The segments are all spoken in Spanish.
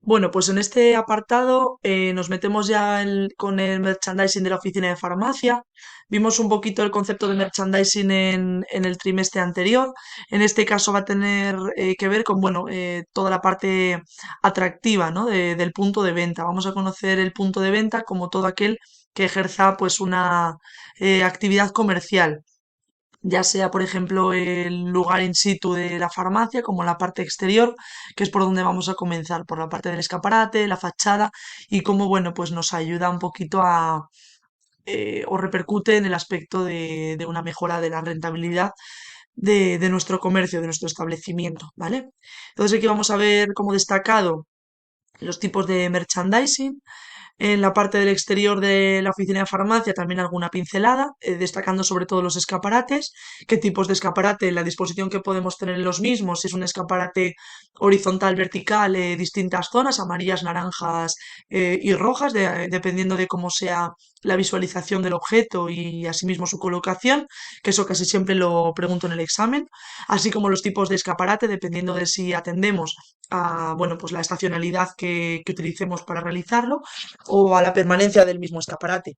Bueno, pues en este apartado nos metemos ya con el merchandising de la oficina de farmacia. Vimos un poquito el concepto de merchandising en el trimestre anterior. En este caso va a tener que ver con, bueno, toda la parte atractiva, ¿no? Del punto de venta. Vamos a conocer el punto de venta como todo aquel que ejerza pues una actividad comercial, ya sea, por ejemplo, el lugar in situ de la farmacia, como la parte exterior, que es por donde vamos a comenzar, por la parte del escaparate, la fachada, y cómo, bueno, pues nos ayuda un poquito o repercute en el aspecto de una mejora de la rentabilidad de nuestro comercio, de nuestro establecimiento, ¿vale? Entonces aquí vamos a ver como destacado los tipos de merchandising. En la parte del exterior de la oficina de farmacia también alguna pincelada, destacando sobre todo los escaparates, qué tipos de escaparate, la disposición que podemos tener en los mismos, si es un escaparate horizontal, vertical, distintas zonas, amarillas, naranjas y rojas, dependiendo de cómo sea la visualización del objeto y asimismo su colocación, que eso casi siempre lo pregunto en el examen, así como los tipos de escaparate, dependiendo de si atendemos a, bueno, pues la estacionalidad que utilicemos para realizarlo o a la permanencia del mismo escaparate.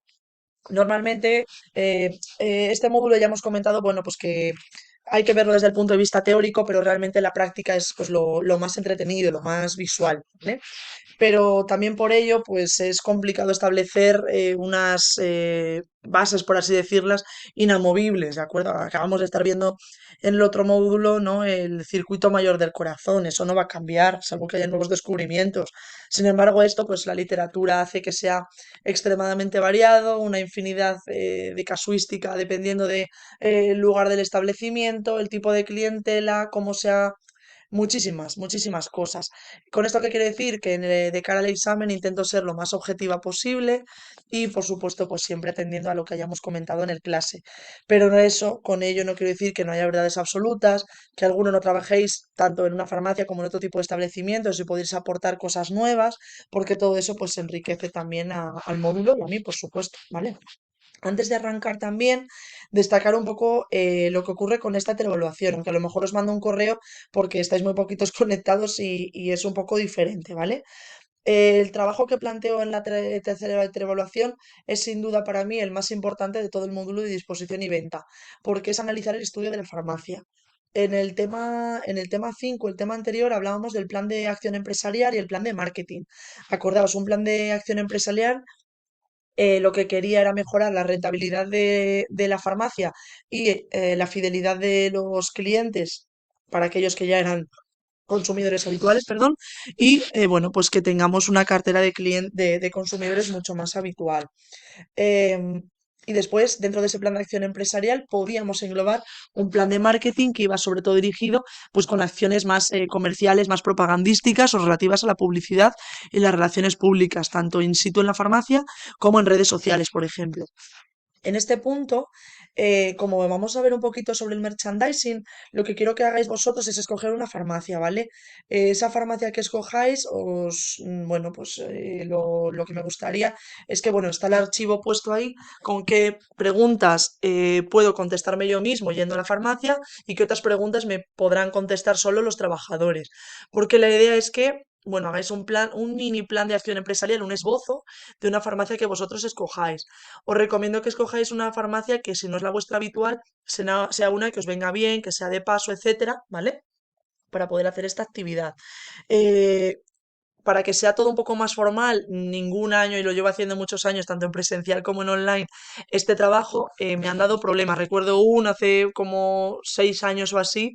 Normalmente, este módulo ya hemos comentado, bueno, pues que hay que verlo desde el punto de vista teórico, pero realmente la práctica es pues lo más entretenido, lo más visual, ¿vale? Pero también por ello, pues es complicado establecer unas bases, por así decirlas, inamovibles, ¿de acuerdo? Acabamos de estar viendo en el otro módulo, ¿no? El circuito mayor del corazón, eso no va a cambiar, salvo que haya nuevos descubrimientos. Sin embargo, esto, pues la literatura hace que sea extremadamente variado, una infinidad de casuística dependiendo de el lugar del establecimiento, el tipo de clientela, cómo sea. Muchísimas, muchísimas cosas. ¿Con esto qué quiere decir? Que de cara al examen intento ser lo más objetiva posible y, por supuesto, pues siempre atendiendo a lo que hayamos comentado en el clase. Pero no eso, con ello no quiero decir que no haya verdades absolutas, que alguno no trabajéis tanto en una farmacia como en otro tipo de establecimientos y podéis aportar cosas nuevas, porque todo eso pues enriquece también al módulo y a mí, por supuesto, ¿vale? Antes de arrancar también, destacar un poco lo que ocurre con esta teleevaluación, aunque a lo mejor os mando un correo porque estáis muy poquitos conectados y es un poco diferente, ¿vale? El trabajo que planteo en la tercera teleevaluación es sin duda para mí el más importante de todo el módulo de disposición y venta, porque es analizar el estudio de la farmacia. En el tema 5, el tema anterior, hablábamos del plan de acción empresarial y el plan de marketing. Acordaos, un plan de acción empresarial lo que quería era mejorar la rentabilidad de la farmacia y la fidelidad de los clientes para aquellos que ya eran consumidores habituales, perdón, y bueno, pues que tengamos una cartera de consumidores mucho más habitual. Em, y después, dentro de ese plan de acción empresarial, podíamos englobar un plan de marketing que iba sobre todo dirigido pues con acciones más comerciales, más propagandísticas o relativas a la publicidad y las relaciones públicas, tanto in situ en la farmacia como en redes sociales, por ejemplo. En este punto, como vamos a ver un poquito sobre el merchandising, lo que quiero que hagáis vosotros es escoger una farmacia, ¿vale? Esa farmacia que escojáis, bueno, pues lo que me gustaría es que, bueno, está el archivo puesto ahí con qué preguntas puedo contestarme yo mismo yendo a la farmacia y qué otras preguntas me podrán contestar solo los trabajadores. Porque la idea es que, bueno, hagáis un plan, un mini plan de acción empresarial, un esbozo de una farmacia que vosotros escojáis. Os recomiendo que escojáis una farmacia que, si no es la vuestra habitual, sea una que os venga bien, que sea de paso, etcétera, ¿vale? Para poder hacer esta actividad. Eh, para que sea todo un poco más formal, ningún año, y lo llevo haciendo muchos años, tanto en presencial como en online, este trabajo me han dado problemas. Recuerdo uno hace como 6 años o así,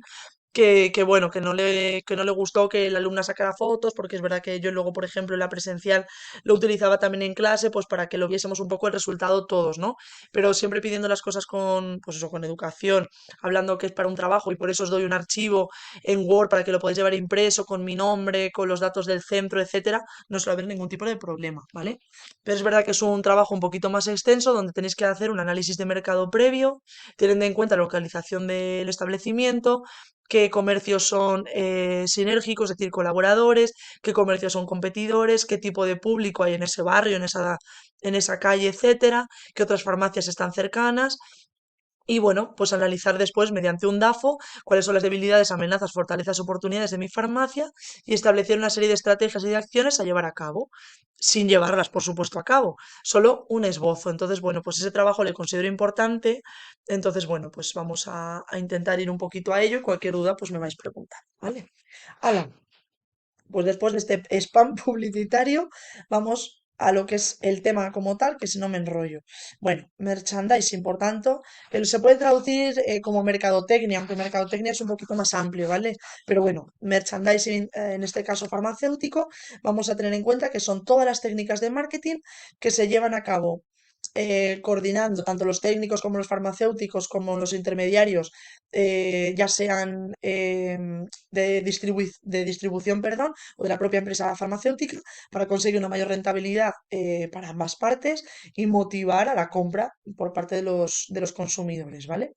bueno, que no le gustó que la alumna sacara fotos, porque es verdad que yo luego, por ejemplo, en la presencial lo utilizaba también en clase, pues para que lo viésemos un poco el resultado todos, ¿no? Pero siempre pidiendo las cosas con, pues eso, con educación, hablando que es para un trabajo y por eso os doy un archivo en Word para que lo podáis llevar impreso con mi nombre, con los datos del centro, etcétera, no suele haber ningún tipo de problema, ¿vale? Pero es verdad que es un trabajo un poquito más extenso donde tenéis que hacer un análisis de mercado previo, teniendo en cuenta la localización del establecimiento, qué comercios son sinérgicos, es decir, colaboradores, qué comercios son competidores, qué tipo de público hay en ese barrio, en esa calle, etcétera, qué otras farmacias están cercanas Y bueno, pues analizar después mediante un DAFO cuáles son las debilidades, amenazas, fortalezas, oportunidades de mi farmacia y establecer una serie de estrategias y de acciones a llevar a cabo, sin llevarlas, por supuesto, a cabo, solo un esbozo. Entonces, bueno, pues ese trabajo le considero importante. Entonces, bueno, pues vamos a intentar ir un poquito a ello y cualquier duda, pues me vais a preguntar, ¿vale? Hala, pues después de este spam publicitario, vamos a lo que es el tema como tal, que si no me enrollo. Bueno, merchandising, por tanto, se puede traducir como mercadotecnia, aunque mercadotecnia es un poquito más amplio, ¿vale? Pero bueno, merchandising, en este caso farmacéutico, vamos a tener en cuenta que son todas las técnicas de marketing que se llevan a cabo coordinando tanto los técnicos como los farmacéuticos como los intermediarios, ya sean de distribución, perdón, o de la propia empresa farmacéutica, para conseguir una mayor rentabilidad para ambas partes y motivar a la compra por parte de los consumidores, ¿vale?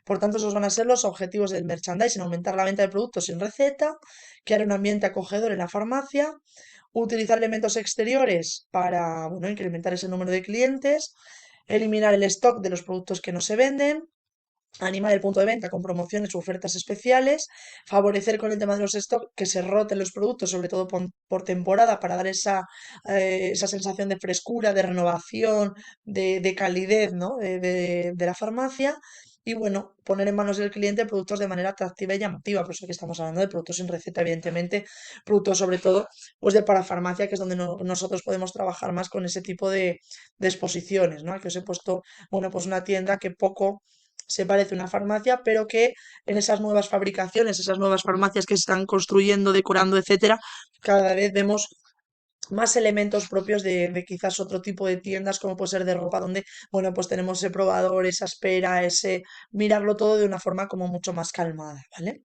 Por tanto, esos van a ser los objetivos del merchandising: aumentar la venta de productos sin receta, crear un ambiente acogedor en la farmacia, utilizar elementos exteriores para, bueno, incrementar ese número de clientes, eliminar el stock de los productos que no se venden, animar el punto de venta con promociones u ofertas especiales, favorecer con el tema de los stock que se roten los productos, sobre todo por temporada, para dar esa sensación de frescura, de renovación, de calidez, ¿no? De la farmacia. Y bueno, poner en manos del cliente productos de manera atractiva y llamativa. Por eso que estamos hablando de productos sin receta, evidentemente, productos sobre todo pues de parafarmacia, que es donde nosotros podemos trabajar más con ese tipo de exposiciones, ¿no? Aquí os he puesto, bueno, pues una tienda que poco se parece a una farmacia, pero que en esas nuevas fabricaciones, esas nuevas farmacias que se están construyendo, decorando, etcétera, cada vez vemos más elementos propios de quizás otro tipo de tiendas, como puede ser de ropa, donde, bueno, pues tenemos ese probador, esa espera, ese mirarlo todo de una forma como mucho más calmada, ¿vale?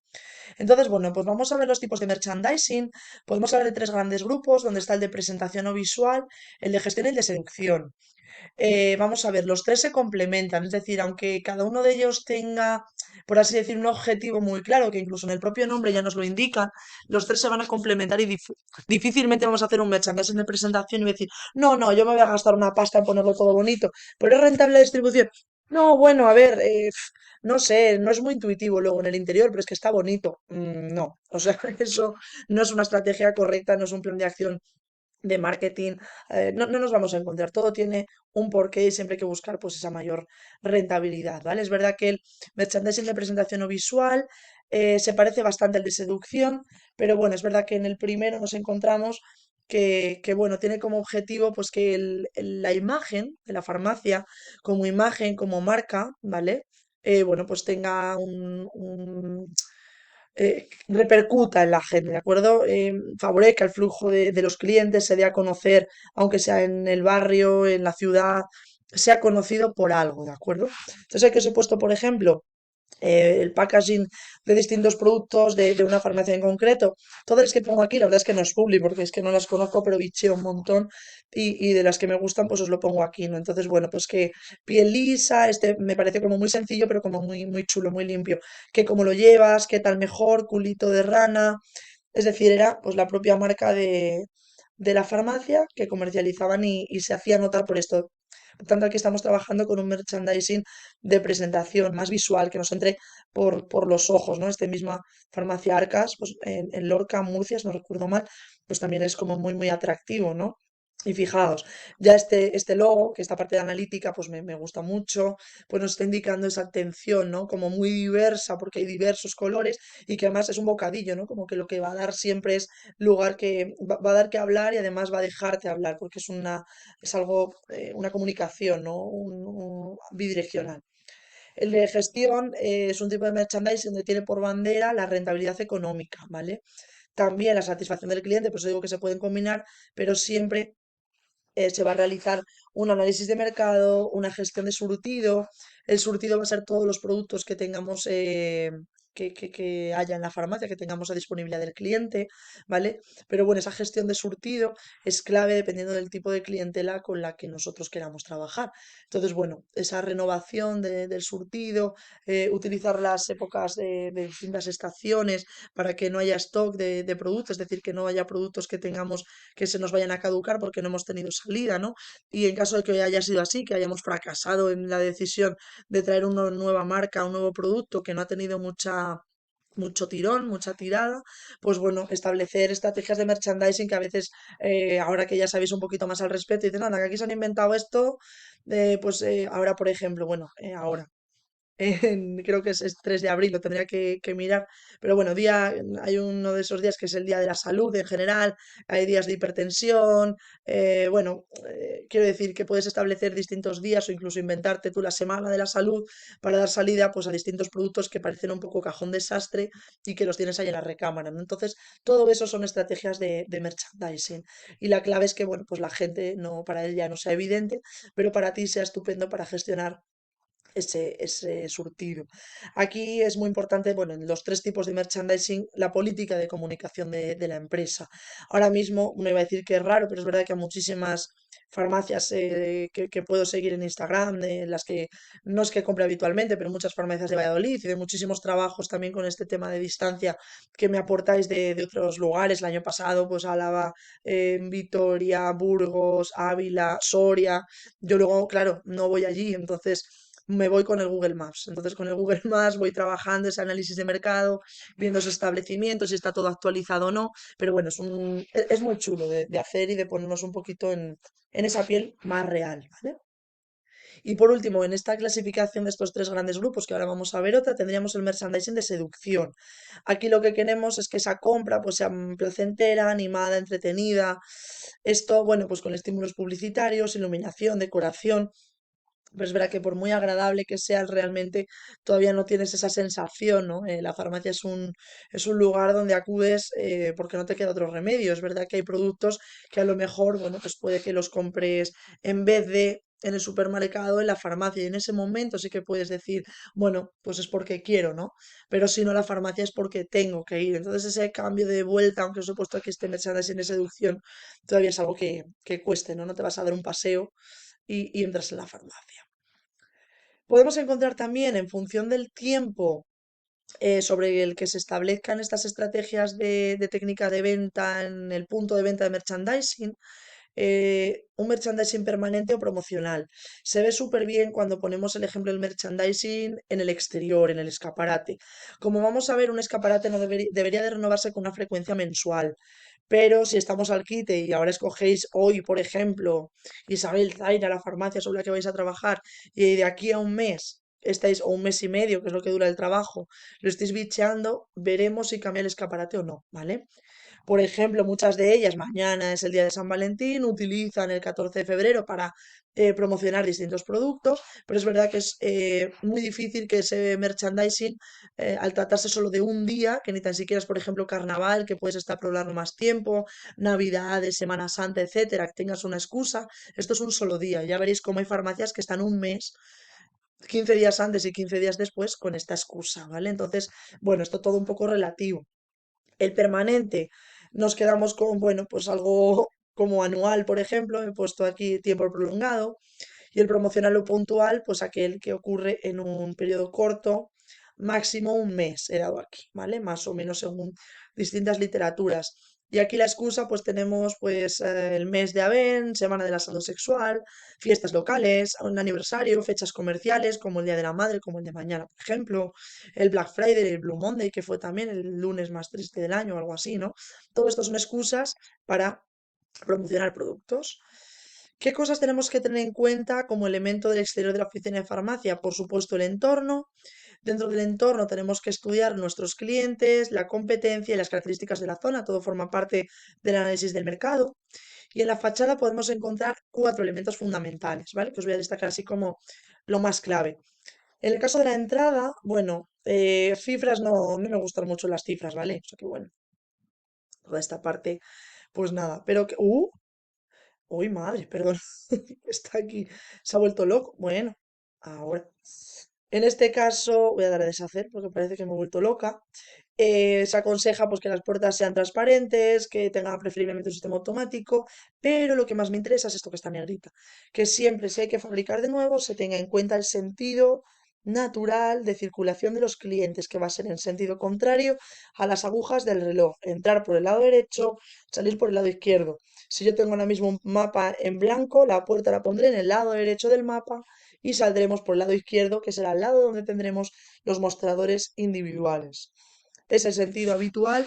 Entonces, bueno, pues vamos a ver los tipos de merchandising. Podemos hablar de tres grandes grupos, donde está el de presentación o visual, el de gestión y el de seducción. Vamos a ver, los tres se complementan, es decir, aunque cada uno de ellos tenga, por así decir, un objetivo muy claro, que incluso en el propio nombre ya nos lo indica, los tres se van a complementar y difícilmente vamos a hacer un merchandising de presentación y decir, no, no, yo me voy a gastar una pasta en ponerlo todo bonito, pero es rentable la distribución. No, bueno, a ver, no sé, no es muy intuitivo luego en el interior, pero es que está bonito. No, o sea, eso no es una estrategia correcta, no es un plan de acción de marketing. No nos vamos a encontrar, todo tiene un porqué y siempre hay que buscar pues esa mayor rentabilidad, ¿vale? Es verdad que el merchandising de presentación o visual se parece bastante al de seducción, pero bueno, es verdad que en el primero nos encontramos bueno, tiene como objetivo pues que la imagen de la farmacia como imagen, como marca, ¿vale? Bueno, pues tenga repercuta en la gente, ¿de acuerdo? Favorezca el flujo de los clientes, se dé a conocer, aunque sea en el barrio, en la ciudad, sea conocido por algo, ¿de acuerdo? Entonces aquí os he puesto, por ejemplo, el packaging de distintos productos de una farmacia en concreto. Todas las que pongo aquí, la verdad es que no es publi, porque es que no las conozco, pero bicheo un montón y de las que me gustan, pues os lo pongo aquí, ¿no? Entonces, bueno, pues que piel lisa, este me parece como muy sencillo, pero como muy, muy chulo, muy limpio. Que cómo lo llevas, qué tal mejor, culito de rana. Es decir, era pues la propia marca de la farmacia que comercializaban y se hacía notar por esto. Por tanto, aquí estamos trabajando con un merchandising de presentación más visual, que nos entre por los ojos, ¿no? Este misma farmacia Arcas, pues en Lorca, Murcia, si no recuerdo mal, pues también es como muy, muy atractivo, ¿no? Y fijaos, ya este logo, que esta parte de analítica, pues me gusta mucho, pues nos está indicando esa atención, ¿no? Como muy diversa, porque hay diversos colores y que además es un bocadillo, ¿no? Como que lo que va a dar siempre es lugar que va a dar que hablar y además va a dejarte hablar, porque es algo, una comunicación, ¿no? Bidireccional. El de gestión es un tipo de merchandising donde tiene por bandera la rentabilidad económica, ¿vale? También la satisfacción del cliente, pues digo que se pueden combinar, pero siempre se va a realizar un análisis de mercado, una gestión de surtido. El surtido va a ser todos los productos que tengamos que haya en la farmacia, que tengamos a disponibilidad del cliente, ¿vale? Pero bueno, esa gestión de surtido es clave dependiendo del tipo de clientela con la que nosotros queramos trabajar. Entonces, bueno, esa renovación del surtido, utilizar las épocas de distintas estaciones para que no haya stock de productos, es decir, que no haya productos que tengamos que se nos vayan a caducar porque no hemos tenido salida, ¿no? Y en caso de que haya sido así, que hayamos fracasado en la decisión de traer una nueva marca, un nuevo producto que no ha tenido mucho tirón, mucha tirada, pues bueno, establecer estrategias de merchandising que a veces, ahora que ya sabéis un poquito más al respecto, dicen, anda, que aquí se han inventado esto, pues ahora, por ejemplo, bueno, ahora creo que es 3 de abril, lo tendría que mirar, pero bueno, hay uno de esos días que es el Día de la Salud en general, hay días de hipertensión, bueno, quiero decir que puedes establecer distintos días o incluso inventarte tú la Semana de la Salud para dar salida pues a distintos productos que parecen un poco cajón desastre y que los tienes ahí en la recámara, ¿no? Entonces, todo eso son estrategias de merchandising y la clave es que, bueno, pues la gente no, para él ya no sea evidente, pero para ti sea estupendo para gestionar ese surtido. Aquí es muy importante, bueno, en los tres tipos de merchandising, la política de comunicación de la empresa. Ahora mismo, uno iba a decir que es raro, pero es verdad que hay muchísimas farmacias que puedo seguir en Instagram, de las que no es que compre habitualmente, pero muchas farmacias de Valladolid y de muchísimos trabajos también con este tema de distancia que me aportáis de otros lugares. El año pasado, pues Álava, Vitoria, Burgos, Ávila, Soria. Yo luego, claro, no voy allí, entonces me voy con el Google Maps. Entonces, con el Google Maps voy trabajando ese análisis de mercado, viendo esos establecimientos, si está todo actualizado o no. Pero bueno, es muy chulo de hacer y de ponernos un poquito en esa piel más real, ¿vale? Y por último, en esta clasificación de estos tres grandes grupos, que ahora vamos a ver otra, tendríamos el merchandising de seducción. Aquí lo que queremos es que esa compra pues sea placentera, animada, entretenida. Esto, bueno, pues con estímulos publicitarios, iluminación, decoración. Pero es verdad que por muy agradable que sea, realmente todavía no tienes esa sensación, ¿no? La farmacia es un lugar donde acudes porque no te queda otro remedio. Es verdad que hay productos que a lo mejor, bueno, pues puede que los compres en vez de en el supermercado, en la farmacia, y en ese momento sí que puedes decir, bueno, pues es porque quiero, ¿no? Pero si no, la farmacia es porque tengo que ir. Entonces ese cambio de vuelta, aunque os he puesto aquí este merchandising de seducción, todavía es algo que cueste, ¿no? No te vas a dar un paseo y entras en la farmacia. Podemos encontrar también, en función del tiempo sobre el que se establezcan estas estrategias de técnica de venta en el punto de venta de merchandising, un merchandising permanente o promocional. Se ve súper bien cuando ponemos el ejemplo del merchandising en el exterior, en el escaparate. Como vamos a ver, un escaparate no debería de renovarse con una frecuencia mensual. Pero si estamos al quite y ahora escogéis hoy, por ejemplo, Isabel Zaira, la farmacia sobre la que vais a trabajar, y de aquí a un mes estáis, o un mes y medio, que es lo que dura el trabajo, lo estáis bicheando, veremos si cambia el escaparate o no, ¿vale? Por ejemplo, muchas de ellas, mañana es el día de San Valentín, utilizan el 14 de febrero para promocionar distintos productos, pero es verdad que es muy difícil que ese merchandising, al tratarse solo de un día, que ni tan siquiera es, por ejemplo, carnaval, que puedes estar explorarlo más tiempo, Navidades, Semana Santa, etcétera, que tengas una excusa, esto es un solo día. Ya veréis cómo hay farmacias que están un mes 15 días antes y 15 días después con esta excusa, ¿vale? Entonces, bueno, esto todo un poco relativo. El permanente nos quedamos con, bueno, pues algo como anual, por ejemplo, he puesto aquí tiempo prolongado, y el promocional o puntual, pues aquel que ocurre en un periodo corto, máximo un mes, he dado aquí, ¿vale? Más o menos según distintas literaturas. Y aquí la excusa, pues tenemos pues el mes de Aven, Semana de la Salud Sexual, fiestas locales, un aniversario, fechas comerciales como el Día de la Madre, como el de mañana, por ejemplo, el Black Friday, el Blue Monday, que fue también el lunes más triste del año o algo así, ¿no? Todo esto son excusas para promocionar productos. ¿Qué cosas tenemos que tener en cuenta como elemento del exterior de la oficina de farmacia? Por supuesto, el entorno. Dentro del entorno tenemos que estudiar nuestros clientes, la competencia y las características de la zona. Todo forma parte del análisis del mercado. Y en la fachada podemos encontrar cuatro elementos fundamentales, ¿vale? Que os voy a destacar así como lo más clave. En el caso de la entrada, bueno, cifras no me gustan mucho las cifras, ¿vale? O sea que bueno, toda esta parte, pues nada. Pero que, uy, madre, perdón, está aquí, se ha vuelto loco. Bueno, ahora. En este caso, voy a dar a deshacer porque parece que me he vuelto loca. Se aconseja pues, que las puertas sean transparentes, que tenga preferiblemente un sistema automático, pero lo que más me interesa es esto que está en negrita, que siempre si hay que fabricar de nuevo se tenga en cuenta el sentido natural de circulación de los clientes, que va a ser en sentido contrario a las agujas del reloj, entrar por el lado derecho, salir por el lado izquierdo. Si yo tengo ahora mismo un mapa en blanco, la puerta la pondré en el lado derecho del mapa y saldremos por el lado izquierdo, que será el lado donde tendremos los mostradores individuales. Es el sentido habitual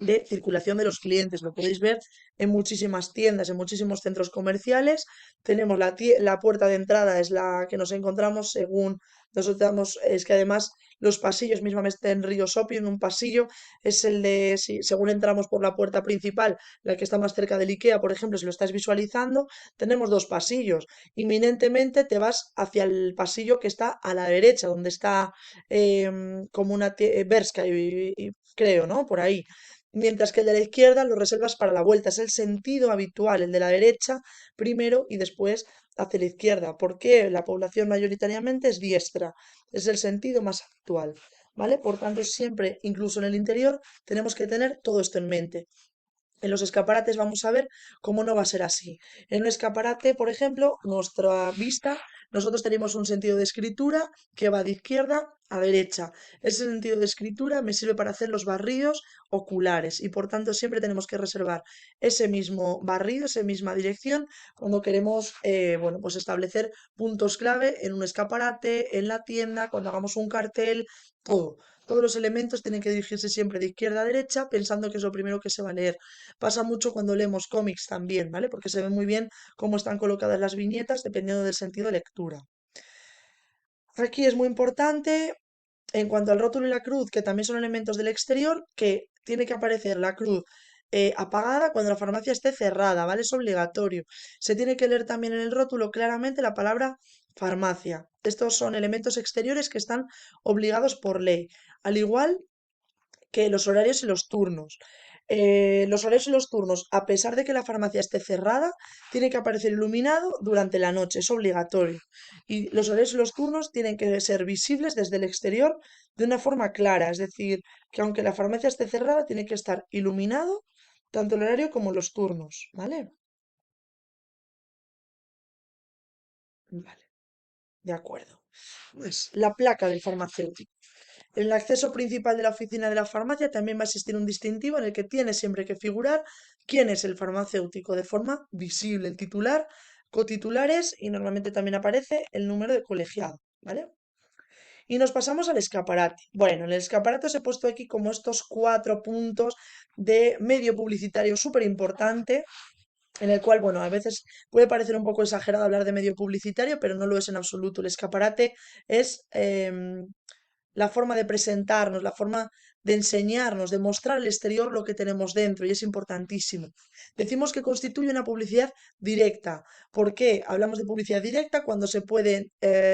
de circulación de los clientes. Lo podéis ver en muchísimas tiendas, en muchísimos centros comerciales. Tenemos la puerta de entrada, es la que nos encontramos según nosotros damos, es que además los pasillos, mismamente en Río Shopping, un pasillo es el de, según entramos por la puerta principal, la que está más cerca del IKEA, por ejemplo, si lo estáis visualizando, tenemos dos pasillos. Inminentemente te vas hacia el pasillo que está a la derecha, donde está como una Bershka, creo, ¿no? Por ahí. Mientras que el de la izquierda lo reservas para la vuelta. Es el sentido habitual, el de la derecha primero y después hacia la izquierda, porque la población mayoritariamente es diestra. Es el sentido más habitual, ¿vale? Por tanto, siempre, incluso en el interior, tenemos que tener todo esto en mente. En los escaparates vamos a ver cómo no va a ser así. En un escaparate, por ejemplo, nuestra vista, nosotros tenemos un sentido de escritura que va de izquierda a derecha. Ese sentido de escritura me sirve para hacer los barridos oculares y por tanto siempre tenemos que reservar ese mismo barrido, esa misma dirección cuando queremos bueno, pues establecer puntos clave en un escaparate, en la tienda, cuando hagamos un cartel, todo. Todos los elementos tienen que dirigirse siempre de izquierda a derecha, pensando que es lo primero que se va a leer. Pasa mucho cuando leemos cómics también, ¿vale? Porque se ve muy bien cómo están colocadas las viñetas dependiendo del sentido de lectura. Aquí es muy importante, en cuanto al rótulo y la cruz, que también son elementos del exterior, que tiene que aparecer la cruz apagada cuando la farmacia esté cerrada, ¿vale? Es obligatorio. Se tiene que leer también en el rótulo claramente la palabra farmacia. Estos son elementos exteriores que están obligados por ley, al igual que los horarios y los turnos. Los horarios y los turnos, a pesar de que la farmacia esté cerrada, tiene que aparecer iluminado durante la noche, es obligatorio. Y los horarios y los turnos tienen que ser visibles desde el exterior de una forma clara, es decir, que aunque la farmacia esté cerrada, tiene que estar iluminado tanto el horario como los turnos, ¿vale? Vale, de acuerdo. Pues la placa del farmacéutico. En el acceso principal de la oficina de la farmacia también va a existir un distintivo en el que tiene siempre que figurar quién es el farmacéutico de forma visible, el titular, cotitulares y normalmente también aparece el número de colegiado, ¿vale? Y nos pasamos al escaparate. Bueno, en el escaparate os he puesto aquí como estos 4 puntos de medio publicitario súper importante, en el cual, bueno, a veces puede parecer un poco exagerado hablar de medio publicitario, pero no lo es en absoluto. El escaparate es la forma de presentarnos, la forma de enseñarnos, de mostrar al exterior lo que tenemos dentro, y es importantísimo. Decimos que constituye una publicidad directa. ¿Por qué? Hablamos de publicidad directa cuando se pueden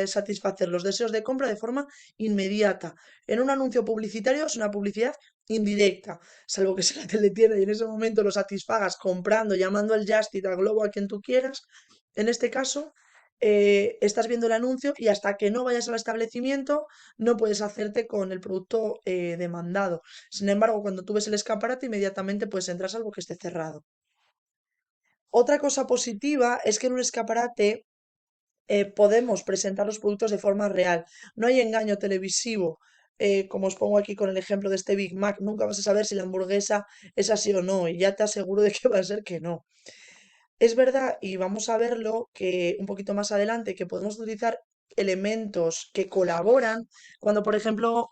satisfacer los deseos de compra de forma inmediata. En un anuncio publicitario es una publicidad indirecta, salvo que sea la teletienda y en ese momento lo satisfagas comprando, llamando al Just al Globo, a quien tú quieras. En este caso, estás viendo el anuncio y hasta que no vayas al establecimiento no puedes hacerte con el producto demandado. Sin embargo, cuando tú ves el escaparate, inmediatamente puedes entrar salvo que esté cerrado. Otra cosa positiva es que en un escaparate podemos presentar los productos de forma real. No hay engaño televisivo. Como os pongo aquí con el ejemplo de este Big Mac, nunca vas a saber si la hamburguesa es así o no, y ya te aseguro de que va a ser que no. Es verdad, y vamos a verlo que un poquito más adelante, que podemos utilizar elementos que colaboran cuando, por ejemplo,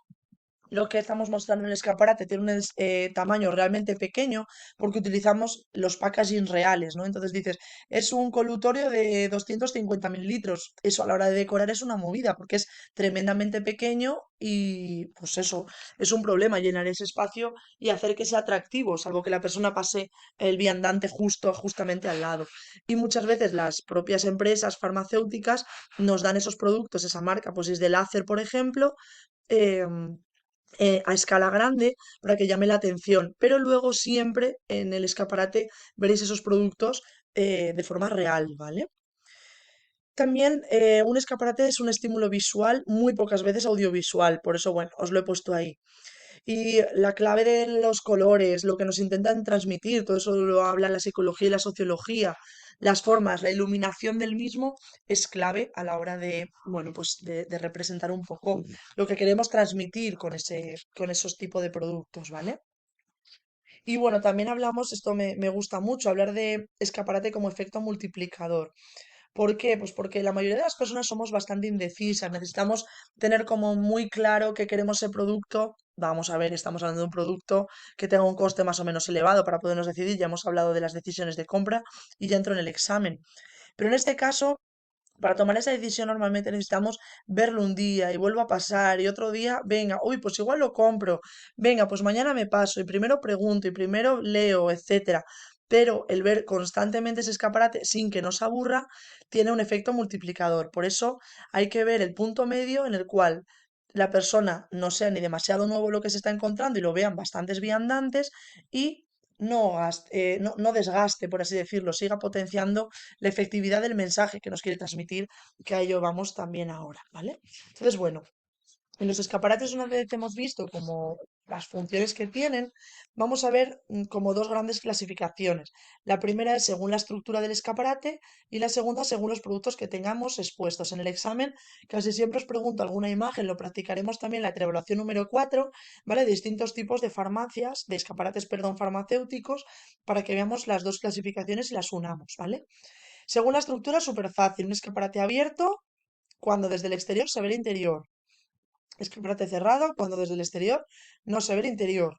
lo que estamos mostrando en el escaparate tiene un tamaño realmente pequeño porque utilizamos los packaging reales, ¿no? Entonces dices, es un colutorio de 250 mililitros. Eso a la hora de decorar es una movida porque es tremendamente pequeño y pues eso, es un problema llenar ese espacio y hacer que sea atractivo, salvo que la persona pase el viandante justamente al lado. Y muchas veces las propias empresas farmacéuticas nos dan esos productos, esa marca, pues es de láser, por ejemplo. em, a escala grande para que llame la atención, pero luego siempre en el escaparate veréis esos productos de forma real, ¿vale? También un escaparate es un estímulo visual, muy pocas veces audiovisual, por eso, bueno, os lo he puesto ahí. Y la clave de los colores, lo que nos intentan transmitir, todo eso lo habla la psicología y la sociología, las formas, la iluminación del mismo es clave a la hora de, bueno, pues de representar un poco lo que queremos transmitir con esos tipos de productos, ¿vale? Y bueno, también hablamos, esto me gusta mucho, hablar de escaparate como efecto multiplicador. ¿Por qué? Pues porque la mayoría de las personas somos bastante indecisas, necesitamos tener como muy claro que queremos ese producto. Vamos a ver, estamos hablando de un producto que tenga un coste más o menos elevado para podernos decidir. Ya hemos hablado de las decisiones de compra y ya entro en el examen. Pero en este caso, para tomar esa decisión normalmente necesitamos verlo un día y vuelvo a pasar y otro día, venga, uy, pues igual lo compro, venga, pues mañana me paso y primero pregunto y primero leo, etcétera. Pero el ver constantemente ese escaparate sin que nos aburra tiene un efecto multiplicador. Por eso hay que ver el punto medio en el cual la persona no sea ni demasiado nuevo lo que se está encontrando y lo vean bastantes viandantes y no desgaste, por así decirlo, siga potenciando la efectividad del mensaje que nos quiere transmitir, que a ello vamos también ahora, ¿vale? Entonces, bueno, en los escaparates, una vez hemos visto como las funciones que tienen, vamos a ver como dos grandes clasificaciones. La primera es según la estructura del escaparate y la segunda según los productos que tengamos expuestos. En el examen casi siempre os pregunto alguna imagen, lo practicaremos también en la evaluación número 4, ¿vale? De distintos tipos de farmacias, de escaparates, perdón, farmacéuticos, para que veamos las dos clasificaciones y las unamos, ¿vale? Según la estructura, súper fácil. Un escaparate abierto cuando desde el exterior se ve el interior. Escaparate cerrado cuando desde el exterior no se ve el interior.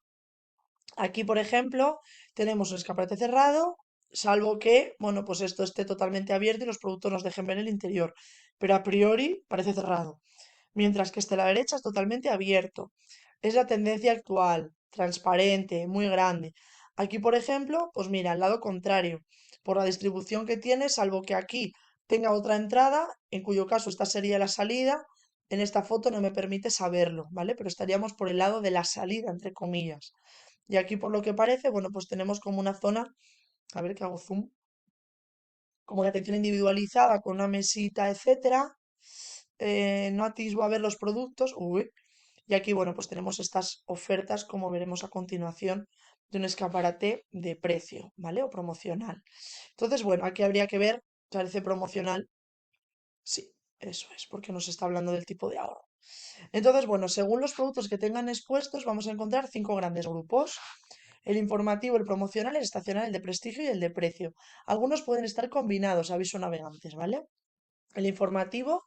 Aquí, por ejemplo, tenemos un escaparate cerrado, salvo que, bueno, pues esto esté totalmente abierto y los productos nos dejen ver el interior. Pero a priori parece cerrado. Mientras que este a la derecha es totalmente abierto. Es la tendencia actual, transparente, muy grande. Aquí, por ejemplo, pues mira, al lado contrario, por la distribución que tiene, salvo que aquí tenga otra entrada, en cuyo caso esta sería la salida, en esta foto no me permite saberlo, ¿vale? Pero estaríamos por el lado de la salida, entre comillas. Y aquí, por lo que parece, bueno, pues tenemos como una zona, a ver que hago zoom, como de atención individualizada con una mesita, etcétera. No atisbo a ver los productos. Uy. Y aquí, bueno, pues tenemos estas ofertas, como veremos a continuación, de un escaparate de precio, ¿vale? O promocional. Entonces, bueno, aquí habría que ver, parece promocional. Sí, eso es, porque nos está hablando del tipo de ahorro. Entonces, bueno, según los productos que tengan expuestos, vamos a encontrar cinco grandes grupos. El informativo, el promocional, el estacional, el de prestigio y el de precio. Algunos pueden estar combinados, aviso navegantes, ¿vale? El informativo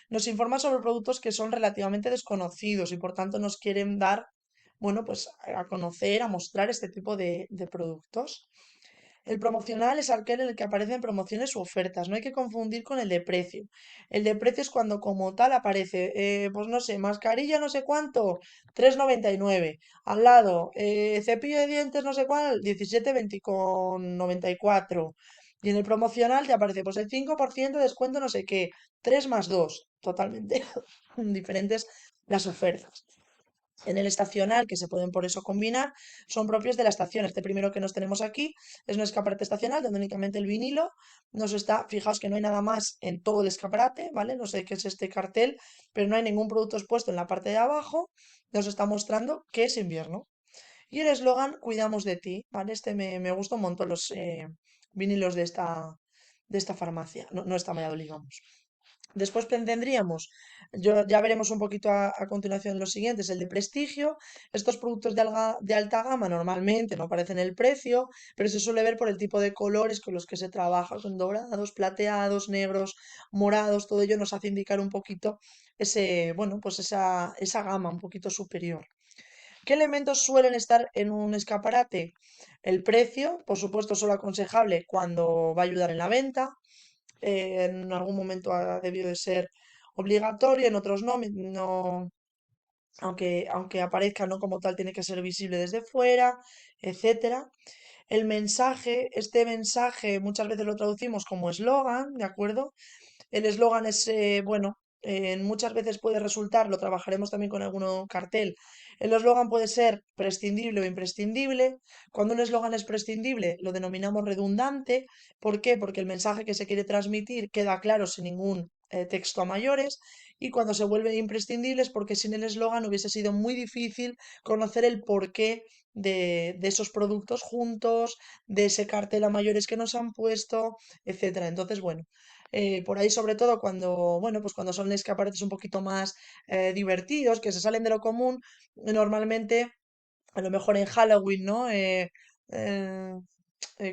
nos informa sobre productos que son relativamente desconocidos y por tanto nos quieren dar, bueno, pues a conocer, a mostrar este tipo de productos. El promocional es aquel en el que aparecen promociones u ofertas, no hay que confundir con el de precio. El de precio es cuando como tal aparece, pues no sé, mascarilla no sé cuánto, 3,99. Al lado, cepillo de dientes no sé cuál, 17,94. Y en el promocional te aparece pues el 5% de descuento no sé qué, 3 más 2. Totalmente diferentes las ofertas. En el estacional, que se pueden por eso combinar, son propios de la estación. Este primero que nos tenemos aquí es un escaparate estacional donde únicamente el vinilo nos está, fijaos que no hay nada más en todo el escaparate, ¿vale? No sé qué es este cartel, pero no hay ningún producto expuesto en la parte de abajo, nos está mostrando que es invierno. Y el eslogan, cuidamos de ti, ¿vale? Este me gusta un montón los vinilos de esta farmacia, no, no está Valladolid, digamos. Después tendríamos, ya veremos un poquito a continuación los siguientes, el de prestigio. Estos productos de alta gama normalmente no aparecen en el precio, pero se suele ver por el tipo de colores con los que se trabaja, son dorados, plateados, negros, morados, todo ello nos hace indicar un poquito bueno, pues esa gama un poquito superior. ¿Qué elementos suelen estar en un escaparate? El precio, por supuesto, solo aconsejable cuando va a ayudar en la venta, en algún momento ha debido de ser obligatorio, en otros no, aunque aparezca no como tal, tiene que ser visible desde fuera, etcétera. El mensaje, este mensaje muchas veces lo traducimos como eslogan, ¿de acuerdo? El eslogan es, bueno, muchas veces puede resultar, lo trabajaremos también con algún cartel, el eslogan puede ser prescindible o imprescindible. Cuando un eslogan es prescindible, lo denominamos redundante. ¿Por qué? Porque el mensaje que se quiere transmitir queda claro sin ningún texto a mayores. Y cuando se vuelve imprescindible es porque sin el eslogan hubiese sido muy difícil conocer el porqué de esos productos juntos, de ese cartel a mayores que nos han puesto, etcétera. Entonces, bueno, por ahí sobre todo cuando, bueno, pues cuando son escaparates un poquito más divertidos, que se salen de lo común, normalmente, a lo mejor en Halloween, ¿no? Eh,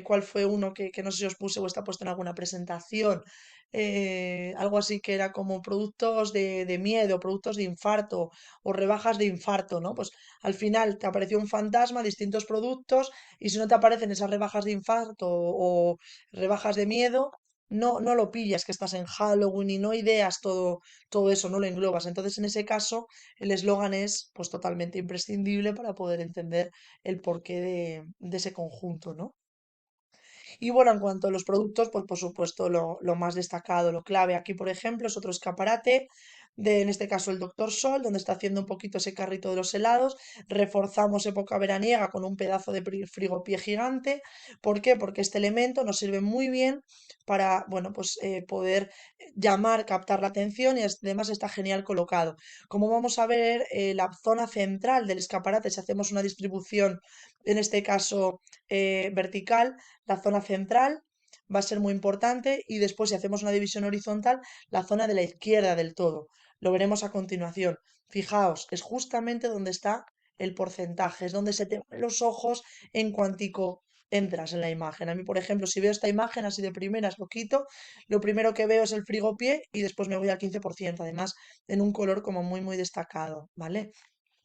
¿Cuál fue uno que no sé si os puse o está puesto en alguna presentación? Algo así que era como productos de miedo, productos de infarto o rebajas de infarto, ¿no? Pues al final te apareció un fantasma, distintos productos, y si no te aparecen esas rebajas de infarto o rebajas de miedo, no lo pillas que estás en Halloween y no ideas todo eso, no lo englobas. Entonces, en ese caso, el eslogan es pues totalmente imprescindible para poder entender el porqué de ese conjunto, ¿no? Y bueno, en cuanto a los productos, pues por supuesto lo más destacado, lo clave aquí, por ejemplo, es otro escaparate de, en este caso, el Doctor Sol, donde está haciendo un poquito ese carrito de los helados. Reforzamos época veraniega con un pedazo de frigopié gigante. ¿Por qué? Porque este elemento nos sirve muy bien para, bueno, pues poder llamar, captar la atención y además está genial colocado. Como vamos a ver, la zona central del escaparate, si hacemos una distribución, en este caso vertical, la zona central va a ser muy importante y después si hacemos una división horizontal, la zona de la izquierda del todo. Lo veremos a continuación. Fijaos, es justamente donde está el porcentaje, es donde se te van los ojos en cuantico entras en la imagen. A mí, por ejemplo, si veo esta imagen así de primeras, lo quito, lo primero que veo es el frigopié y después me voy al 15%, además en un color como muy destacado, ¿vale?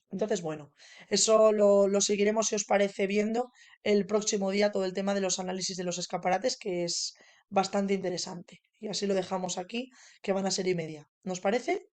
Entonces, bueno, eso lo seguiremos, si os parece, viendo el próximo día, todo el tema de los análisis de los escaparates, que es bastante interesante. Y así lo dejamos aquí, que van a ser y media. ¿Nos parece?